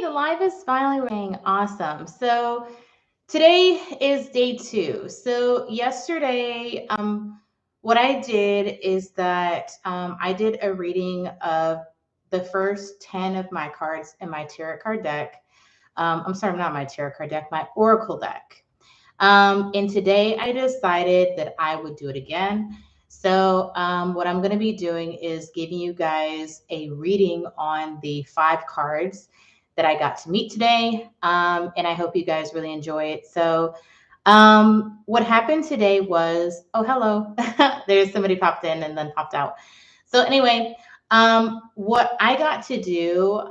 the live is finally ringing. Awesome. So today is day two. So yesterday, what I did is that I did a reading of the first 10 of my cards in my tarot card deck. I'm sorry, not my tarot card deck, my oracle deck. And today I decided that I would do it again. So, what I'm going to be doing is giving you guys a reading on the five cards that I got to meet today. And I hope you guys really enjoy it. So, what happened today was, oh, hello. There's somebody popped in and then popped out. So, anyway, what I got to do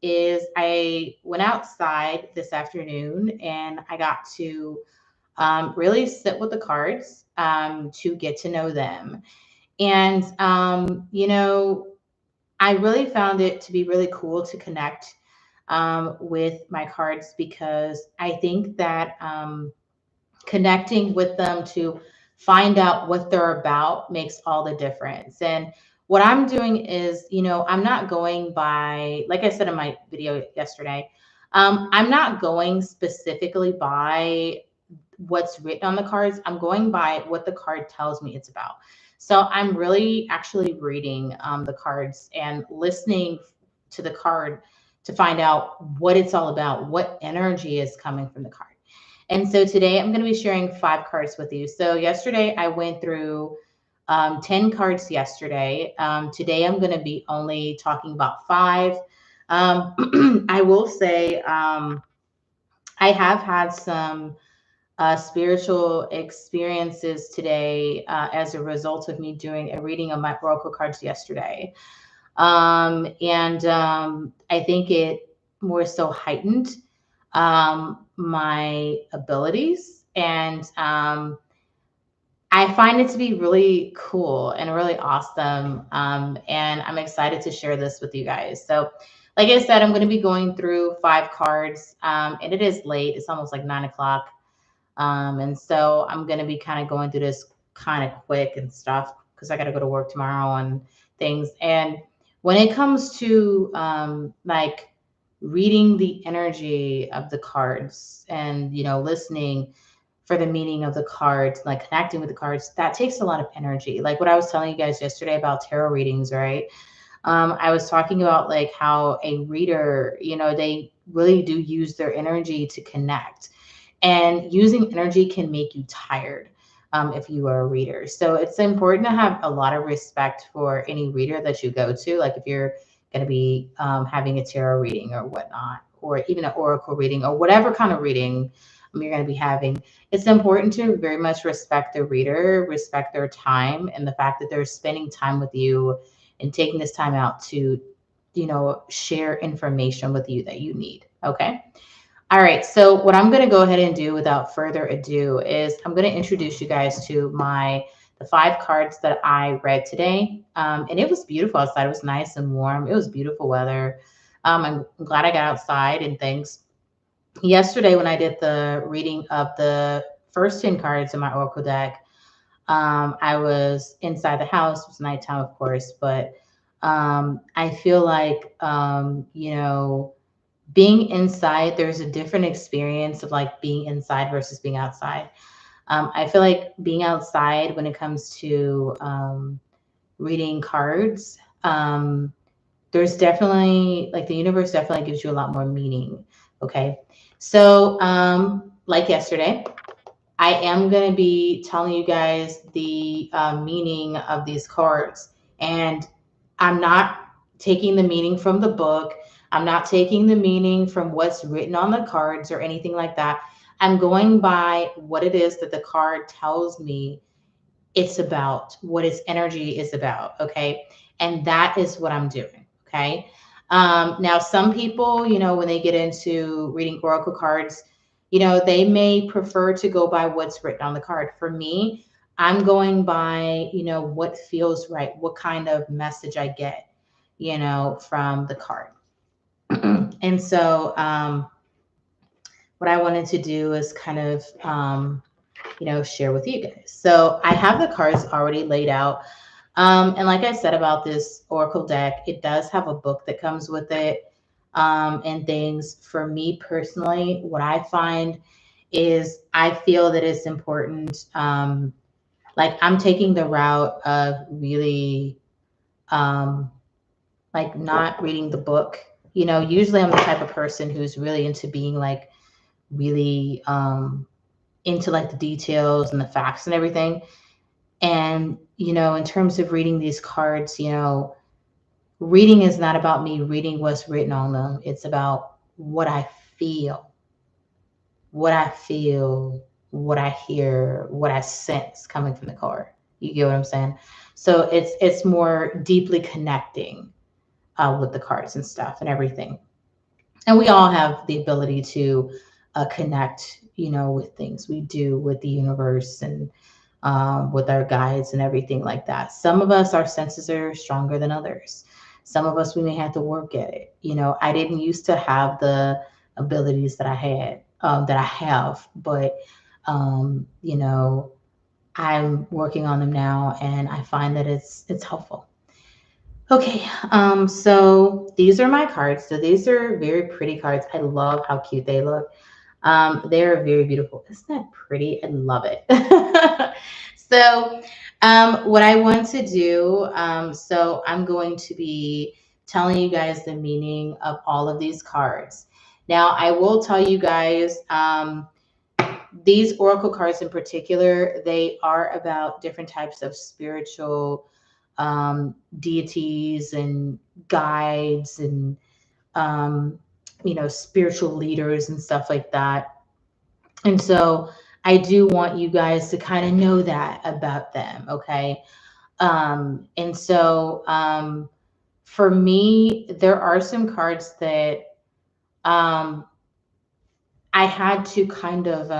is I went outside this afternoon and I got to really sit with the cards to get to know them. And, I really found it to be really cool to connect with my cards because I think that connecting with them to find out what they're about makes all the difference. And what I'm doing is, I'm not going by, like I said in my video yesterday, I'm not going specifically by what's written on the cards. I'm going by what the card tells me it's about. So I'm really actually reading the cards and listening to the card to find out what it's all about, what energy is coming from the card. And so today I'm going to be sharing five cards with you. So yesterday I went through 10 cards yesterday. Today I'm going to be only talking about five. I will say I have had some spiritual experiences today as a result of me doing a reading of my oracle cards yesterday. And I think it more so heightened my abilities. And I find it to be really cool and really awesome. And I'm excited to share this with you guys. So, like I said, I'm going to be going through five cards, and it is late. It's almost like 9 o'clock. And so I'm going to be kind of going through this kind of quick and stuff because I got to go to work tomorrow and things. And when it comes to like reading the energy of the cards and, listening for the meaning of the cards, like connecting with the cards, that takes a lot of energy. Like what I was telling you guys yesterday about tarot readings, right? I was talking about like how a reader, they really do use their energy to connect. And using energy can make you tired if you are a reader. So it's important to have a lot of respect for any reader that you go to. Like if you're going to be having a tarot reading or whatnot, or even an oracle reading or whatever kind of reading you're going to be having, it's important to very much respect the reader, respect their time, and the fact that they're spending time with you and taking this time out to, share information with you that you need. Okay. All right, so what I'm going to go ahead and do without further ado is I'm going to introduce you guys to the five cards that I read today. And it was beautiful outside. It was nice and warm. It was beautiful weather. I'm glad I got outside and things. Yesterday, when I did the reading of the first 10 cards in my oracle deck, I was inside the house. It was nighttime, of course, but I feel like, being inside, there's a different experience of like being inside versus being outside. I feel like being outside when it comes to reading cards, there's definitely like the universe definitely gives you a lot more meaning. Okay. So, like yesterday, I am going to be telling you guys the meaning of these cards. And I'm not taking the meaning from the book. I'm not taking the meaning from what's written on the cards or anything like that. I'm going by what it is that the card tells me it's about, what its energy is about. Okay. And that is what I'm doing. Okay. Now, some people, when they get into reading oracle cards, they may prefer to go by what's written on the card. For me, I'm going by, what feels right, what kind of message I get, from the card. And so, what I wanted to do is kind of, share with you guys. So I have the cards already laid out. And like I said about this Oracle deck, it does have a book that comes with it. and things. For me personally, what I find is I feel that it's important. Like I'm taking the route of really like not reading the book. You know, usually I'm the type of person who's really into being like really into like the details and the facts and everything. And, you know, in terms of reading these cards, you know, reading is not about me reading what's written on them. It's about feel, what I feel, what I hear, what I sense coming from the card. You get what I'm saying? So it's more deeply connecting with the cards and stuff and everything. And we all have the ability to connect, you know, with things. We do with the universe and with our guides and everything like that. Some of us, our senses are stronger than others. Some of us, we may have to work at it. You know, I didn't used to have the abilities that I had, that I have, but, you know, I'm working on them now and I find that it's helpful. Okay, so these are my cards. So these are very pretty cards. I love how cute they look. They're very beautiful. Isn't that pretty? I love it. So, what I want to do, so I'm going to be telling you guys the meaning of all of these cards. Now, I will tell you guys, these oracle cards in particular, they are about different types of spiritual deities and guides and um, you know, spiritual leaders and stuff like that. And so I do want you guys to kind of know that about them, okay? And so for me, there are some cards that um, I had to kind of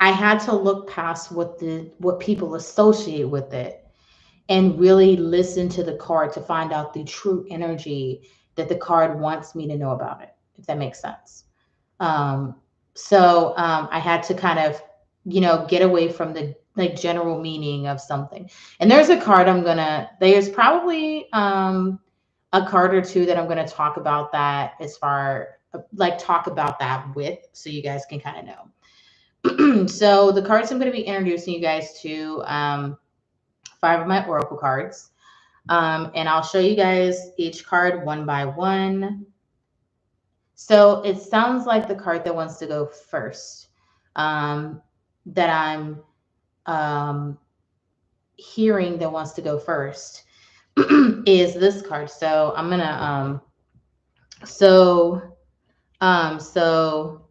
I had to look past what people associate with it and really listen to the card to find out the true energy that the card wants me to know about it, if that makes sense. Um, I had to kind of, you know, get away from the like general meaning of something. And there's a card there's probably a card or two that I'm gonna talk about that as far like talk about that with, so you guys can kind of know. So the cards I'm going to be introducing you guys to, five of my oracle cards. And I'll show you guys each card one by one. So it sounds like the card that wants to go first, that I'm um, hearing that wants to go first is this card. So I'm gonna so so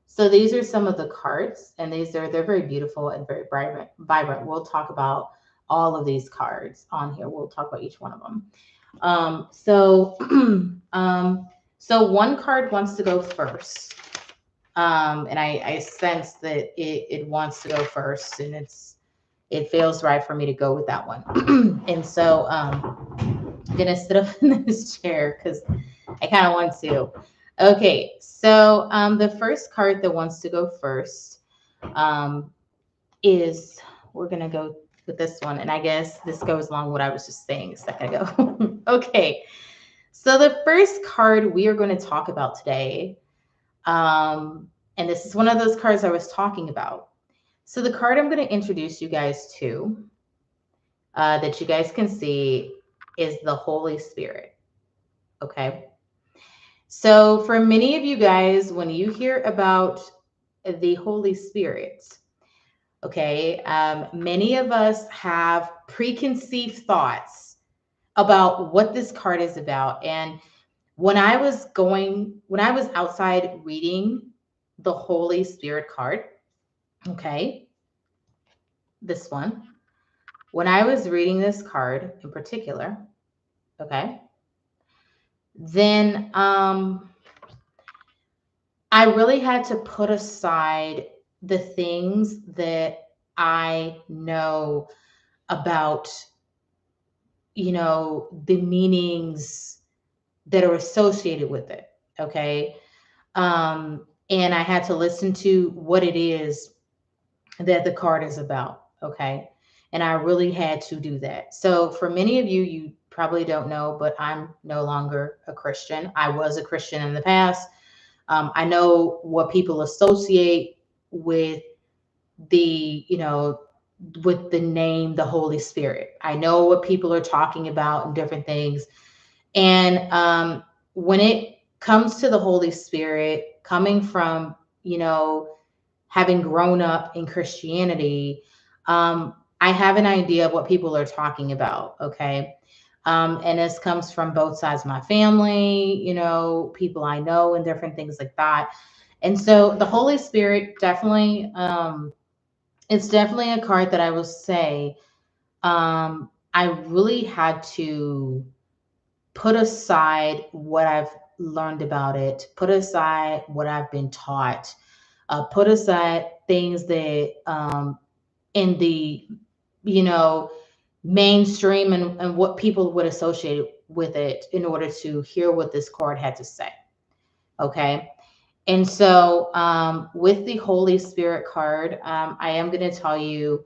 so these are some of the cards, and they're very beautiful and very vibrant. We'll talk about all of these cards on here. We'll talk about each one of them. So so one card wants to go first. And I sense that it wants to go first, and it feels right for me to go with that one. And so I'm gonna sit up in this chair because I kind of want to. Okay, so the first card that wants to go first um, is, we're gonna go with this one, and I guess this goes along with what I was just saying a second ago. Okay, so the first card we are going to talk about today, and this is one of those cards I was talking about. So the card I'm going to introduce you guys to, that you guys can see, is the Holy Spirit. Okay. So for many of you guys, when you hear about the Holy Spirit, okay, many of us have preconceived thoughts about what this card is about. And when I was outside reading the Holy Spirit card, okay, this one, when I was reading this card in particular, okay, then I really had to put aside the things that I know about, you know, the meanings that are associated with it. Okay. And I had to listen to what it is that the card is about. Okay. And I really had to do that. So for many of you, you probably don't know, but I'm no longer a Christian. I was a Christian in the past. I know what people associate with the, with the name, the Holy Spirit. I know what people are talking about and different things. And when it comes to the Holy Spirit, coming from, having grown up in Christianity, I have an idea of what people are talking about. Okay. And this comes from both sides of my family, people I know and different things like that. And so the Holy Spirit definitely, it's definitely a card that I will say, I really had to put aside what I've learned about it, put aside what I've been taught, put aside things that in the, you know, mainstream and what people would associate with it in order to hear what this card had to say. Okay. And so with the Holy Spirit card, I am going to tell you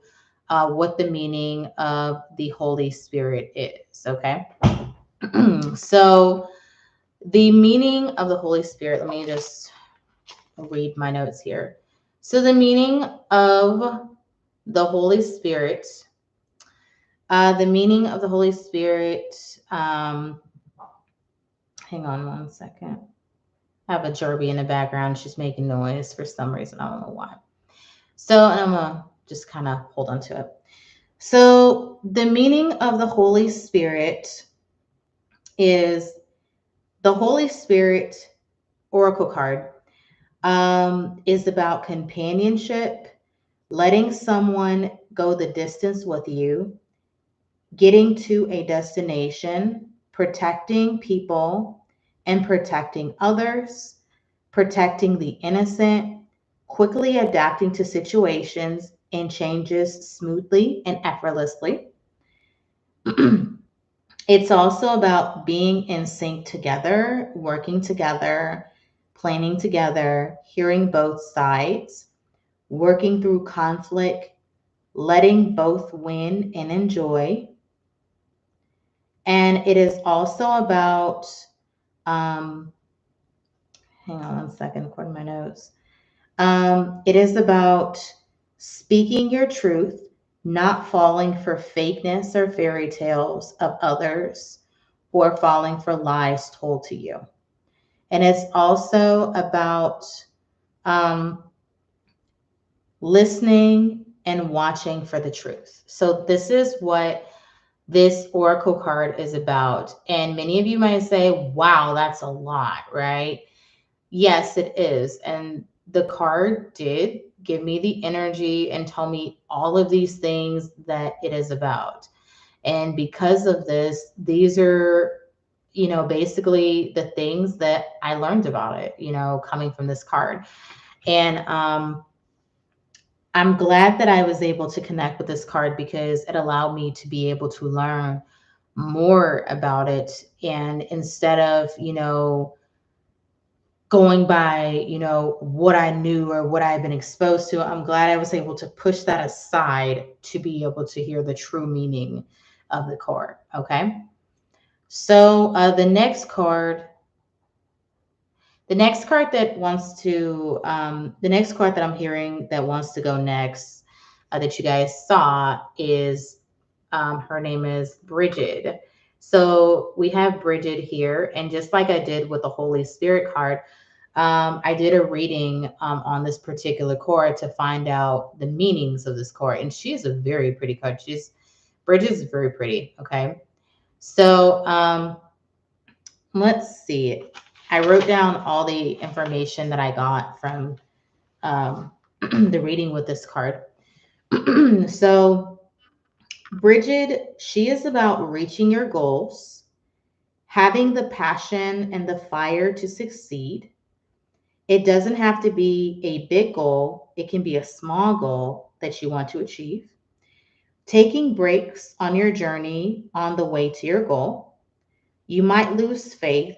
what the meaning of the Holy Spirit is. Okay. So the meaning of the Holy Spirit, let me just read my notes here. So the meaning of the Holy Spirit, hang on one second. I have a Jerby in the background. She's making noise for some reason. I don't know why. So I'm going to just kind of hold on to it. So the meaning of the Holy Spirit is the Holy Spirit Oracle card is about companionship, letting someone go the distance with you, getting to a destination, protecting people and protecting others, protecting the innocent, quickly adapting to situations and changes smoothly and effortlessly. It's also about being in sync together, working together, planning together, hearing both sides, working through conflict, letting both win and enjoy. And it is also about, hang on one second, according to my notes. It is about speaking your truth, not falling for fakeness or fairy tales of others, or falling for lies told to you. And it's also about um, listening and watching for the truth. So this is what this oracle card is about. And many of you might say, wow, that's a lot, right? Yes, it is. And the card did give me the energy and tell me all of these things that it is about. And because of this, these are, basically the things that I learned about it, coming from this card. And I'm glad that I was able to connect with this card because it allowed me to be able to learn more about it. And instead of, going by, what I knew or what I've been exposed to, I'm glad I was able to push that aside to be able to hear the true meaning of the card. Okay. So the next card that I'm hearing that wants to go next, that you guys saw is, her name is Bridget. So we have Bridget here, and just like I did with the Holy Spirit card, I did a reading on this particular card to find out the meanings of this card, and she is a very pretty card. Bridget is very pretty. Okay, so let's see. I wrote down all the information that I got from the reading with this card. So, Bridget, she is about reaching your goals, having the passion and the fire to succeed. It doesn't have to be a big goal, it can be a small goal that you want to achieve. Taking breaks on your journey on the way to your goal. You might lose faith,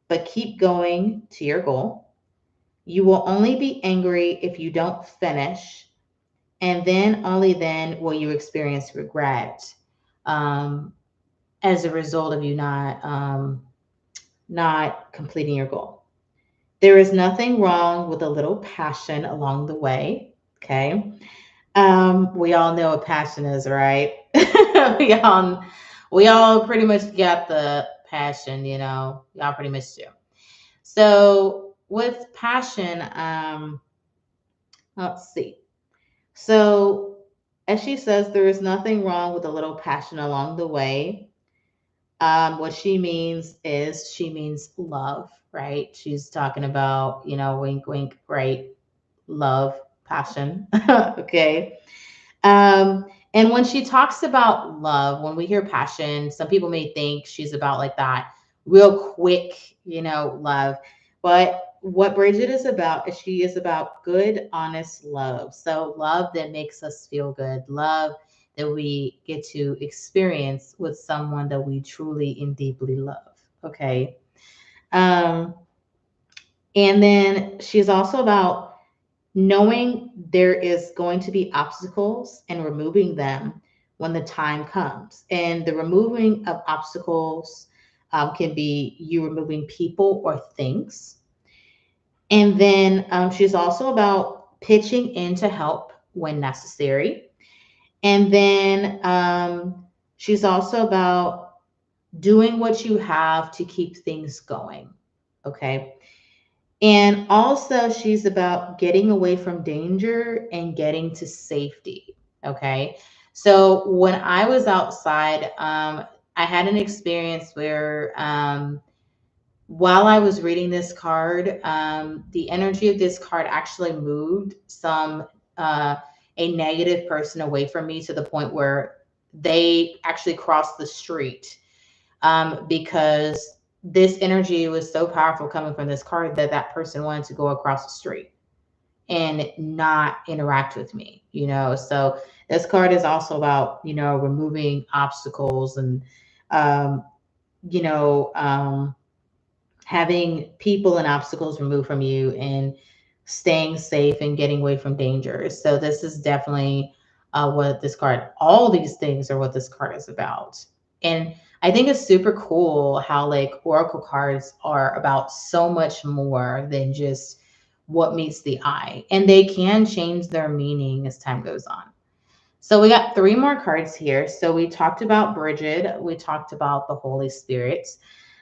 but keep going to your goal. You will only be angry if you don't finish, and then only then will you experience regret. Um, as a result of you not completing your goal. There is nothing wrong with a little passion along the way. Okay. We all know what passion is, right? we all we all pretty much got the passion, y'all pretty much do. So with passion, let's see. So as she says, there is nothing wrong with a little passion along the way. What she means is she means love, right? She's talking about, wink, wink, right? Love, passion. Okay. And when she talks about love, when we hear passion, some people may think she's about like that real quick, love. But what Bridget is about is she is about good, honest love. So love that makes us feel good, love that we get to experience with someone that we truly and deeply love. Okay. Um, and then she's also about knowing there is going to be obstacles and removing them when the time comes. And the removing of obstacles can be you removing people or things. And then she's also about pitching in to help when necessary. And then she's also about doing what you have to keep things going. Okay. And also, she's about getting away from danger and getting to safety. Okay. So, when I was outside, I had an experience where while I was reading this card, the energy of this card actually moved a negative person away from me to the point where they actually crossed the street because this energy was so powerful coming from this card that that person wanted to go across the street and not interact with me, So this card is also about, removing obstacles and, um, you know, um, having people and obstacles removed from you and staying safe and getting away from danger. So this is definitely what this card, all these things are what this card is about. And I think it's super cool how like oracle cards are about so much more than just what meets the eye. And they can change their meaning as time goes on. So we got three more cards here. So we talked about Bridget, we talked about the Holy Spirit.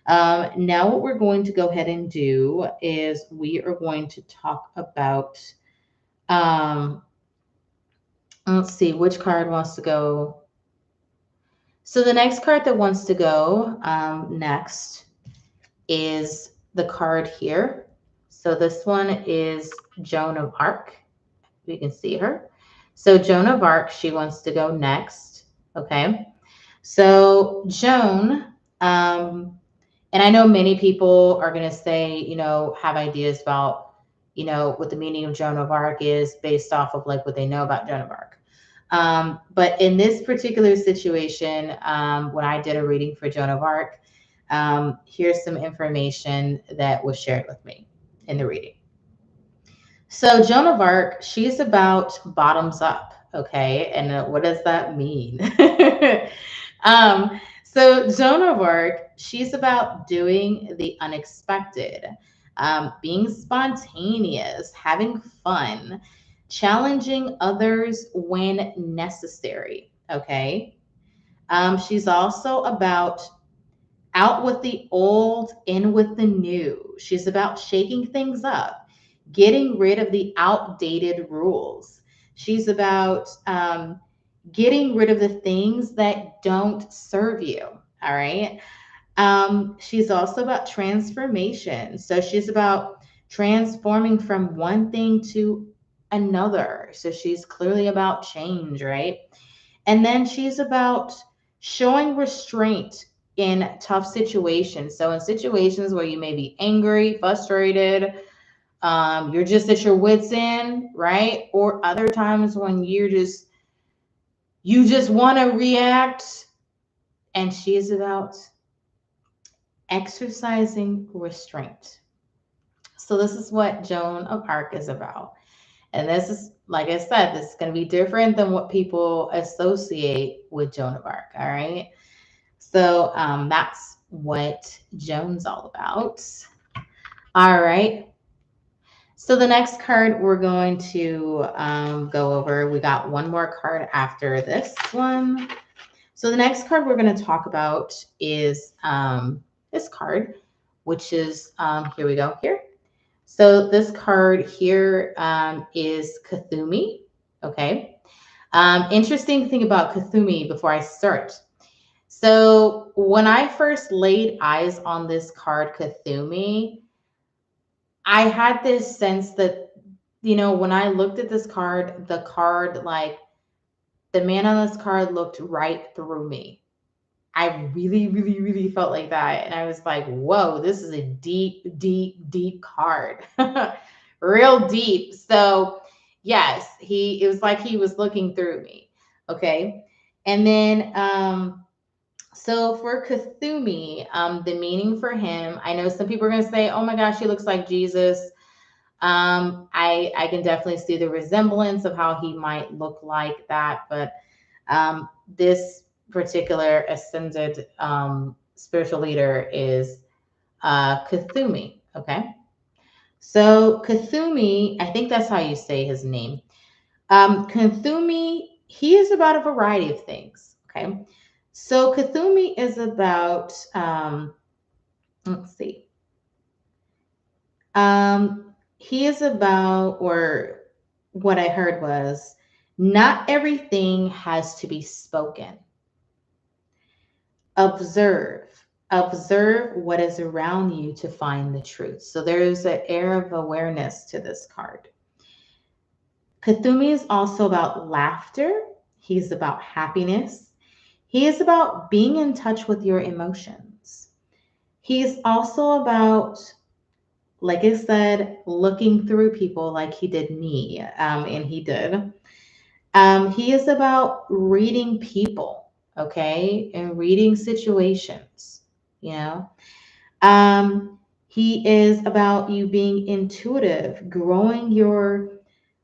Now what we're going to go ahead and do is we are going to talk about, um, let's see, which card wants to go. So the next card that wants to go next is the card here. So this one is Joan of Arc. You can see her. So Joan of Arc, she wants to go next. Okay. So Joan, and I know many people are going to say, have ideas about, what the meaning of Joan of Arc is based off of like what they know about Joan of Arc. But in this particular situation, when I did a reading for Joan of Arc, here's some information that was shared with me in the reading. So Joan of Arc, she's about bottoms up, okay? And what does that mean? So Joan of Arc, she's about doing the unexpected, being spontaneous, having fun, challenging others when necessary, okay? She's also about out with the old, in with the new. She's about shaking things up, getting rid of the outdated rules. She's about getting rid of the things that don't serve you. All right. She's also about transformation. So she's about transforming from one thing to another. So she's clearly about change, right? And then she's about showing restraint in tough situations. So in situations where you may be angry, frustrated, you're just at your wits end, right? Or other times when you just want to react. And she is about exercising restraint. So this is what Joan of Arc is about. And this is, like I said, this is going to be different than what people associate with Joan of Arc. All right. So that's what Joan's all about. All right. So the next card we're going to go over, we got one more card after this one. So the next card we're going to talk about is this card, which is, here we go here. So this card here is Kuthumi. Okay. Interesting thing about Kuthumi before I start. So when I first laid eyes on this card, Kuthumi, I had this sense that, when I looked at this card, the card, like the man on this card looked right through me. I really, really, really felt like that. And I was like, whoa, this is a deep, deep, deep card. Real deep. So yes, it was like he was looking through me. Okay. And then so for Kuthumi, the meaning for him, I know some people are gonna say, oh my gosh, he looks like Jesus. I can definitely see the resemblance of how he might look like that, but this particular ascended spiritual leader is Kuthumi. Okay, so Kuthumi, I think that's how you say his name. Kuthumi, he is about a variety of things. Okay, so Kuthumi is about let's see. He is about, or what I heard was, not everything has to be spoken. Observe. Observe what is around you to find the truth. So there's an air of awareness to this card. Kuthumi is also about laughter. He's about happiness. He is about being in touch with your emotions. He is also about, like I said, looking through people like he did me, and he did. He is about reading people, okay, and reading situations, you know. He is about you being intuitive, growing your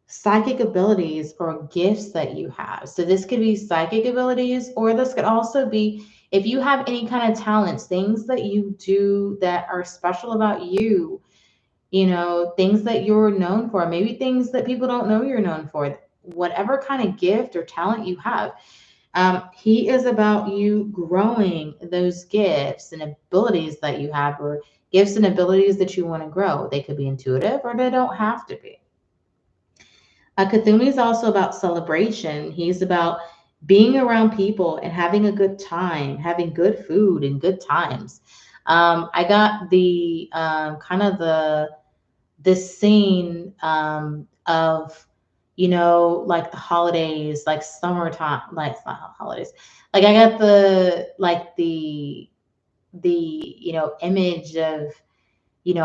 psychic abilities or gifts that you have. So this could be psychic abilities, or this could also be if you have any kind of talents, things that you do that are special about you, things that you're known for, maybe things that people don't know you're known for, whatever kind of gift or talent you have. He is about you growing those gifts and abilities that you have, or gifts and abilities that you want to grow. They could be intuitive or they don't have to be. Kuthumi is also about celebration. He's about being around people and having a good time, having good food and good times. I got the kind of this scene of, like the holidays, like summertime, like it's not holidays. Like I got the image of,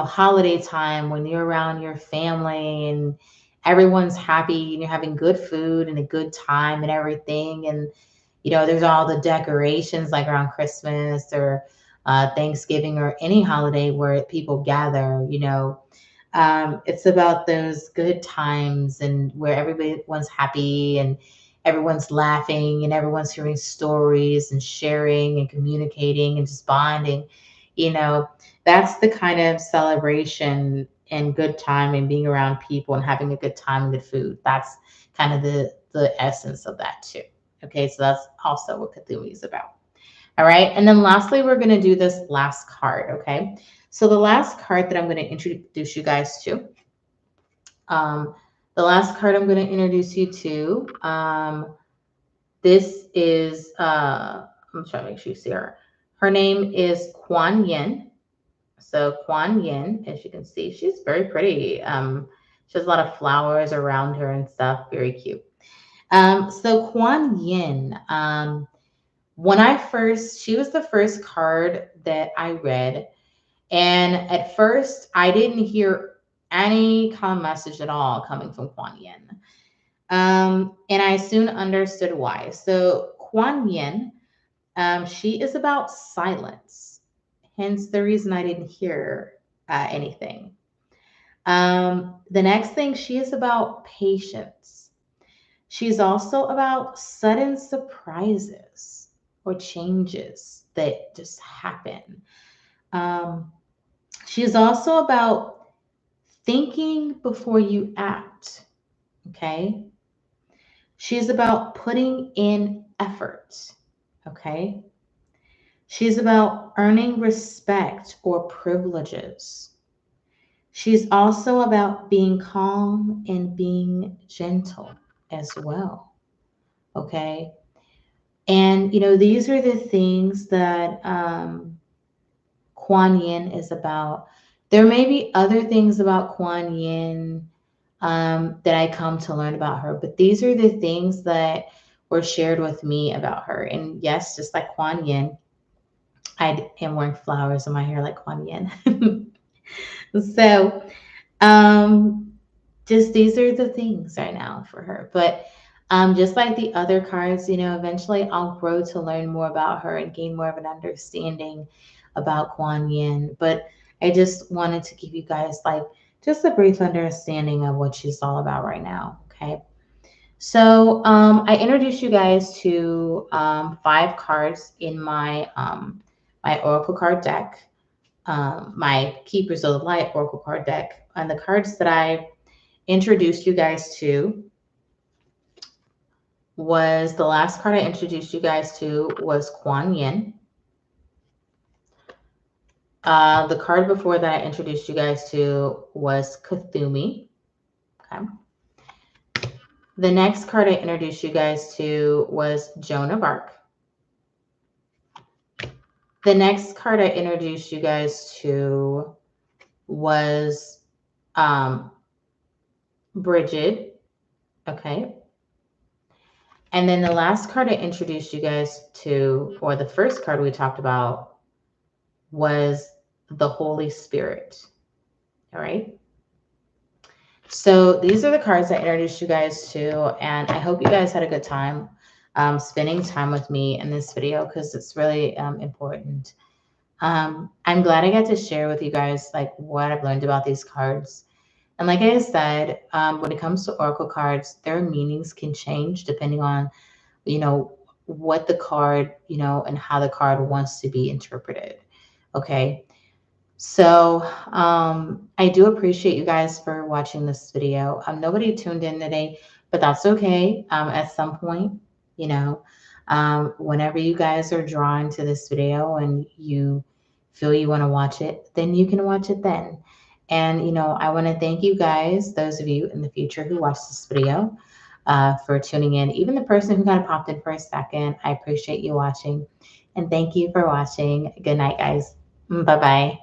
holiday time when you're around your family and everyone's happy and you're having good food and a good time and everything. And, there's all the decorations like around Christmas or Thanksgiving or any holiday where people gather, it's about those good times and where everyone's happy and everyone's laughing and everyone's hearing stories and sharing and communicating and just bonding. You know, that's the kind of celebration and good time and being around people and having a good time and good food. That's kind of the essence of that too. Okay, so that's also what Cthulhu is about. All right. And then lastly, we're going to do this last card. Okay. So the last card that I'm going to introduce you guys to, um, the last card I'm going to introduce you to, this is, I'm trying to make sure you see her. Her name is Kuan Yin. So Kuan Yin, as you can see, she's very pretty. She has a lot of flowers around her and stuff. Very cute. So Kuan Yin, she was the first card that I read. And at first, I didn't hear any kind of message at all coming from Kuan Yin. And I soon understood why. So Kuan Yin, she is about silence, hence the reason I didn't hear anything. The next thing, she is about patience. She's also about sudden surprises. or changes that just happen. Um, she is also about thinking before you act. Okay. She's about putting in effort. Okay. She's about earning respect or privileges. She's also about being calm and being gentle as well. Okay. And, these are the things that Kuan Yin is about. There may be other things about Kuan Yin that I come to learn about her, but these are the things that were shared with me about her. And yes, just like Kuan Yin, I am wearing flowers in my hair like Kuan Yin. So, um, just these are the things right now for her. But just like the other cards, eventually I'll grow to learn more about her and gain more of an understanding about Kuan Yin. But I just wanted to give you guys like just a brief understanding of what she's all about right now. Okay. So I introduced you guys to 5 cards in my Oracle card deck, my Keepers of the Light Oracle card deck. And the cards that I introduced you guys to was the last card I introduced you guys to was Kuan Yin. The card before that I introduced you guys to was Kuthumi. Okay. The next card I introduced you guys to was Joan of Arc. The next card I introduced you guys to was Bridget. Okay. And then the last card I introduced you guys to, or the first card we talked about, was the Holy Spirit. All right. So these are the cards I introduced you guys to, and I hope you guys had a good time spending time with me in this video because it's really important. I'm glad I got to share with you guys like what I've learned about these cards. And like I said, when it comes to Oracle cards, their meanings can change depending on, what the card, and how the card wants to be interpreted. Okay. So I do appreciate you guys for watching this video. Nobody tuned in today, but that's okay. At some point, whenever you guys are drawn to this video and you feel you want to watch it, then you can watch it then. And, I want to thank you guys, those of you in the future who watch this video, for tuning in. Even the person who kind of popped in for a second, I appreciate you watching. And thank you for watching. Good night, guys. Bye-bye.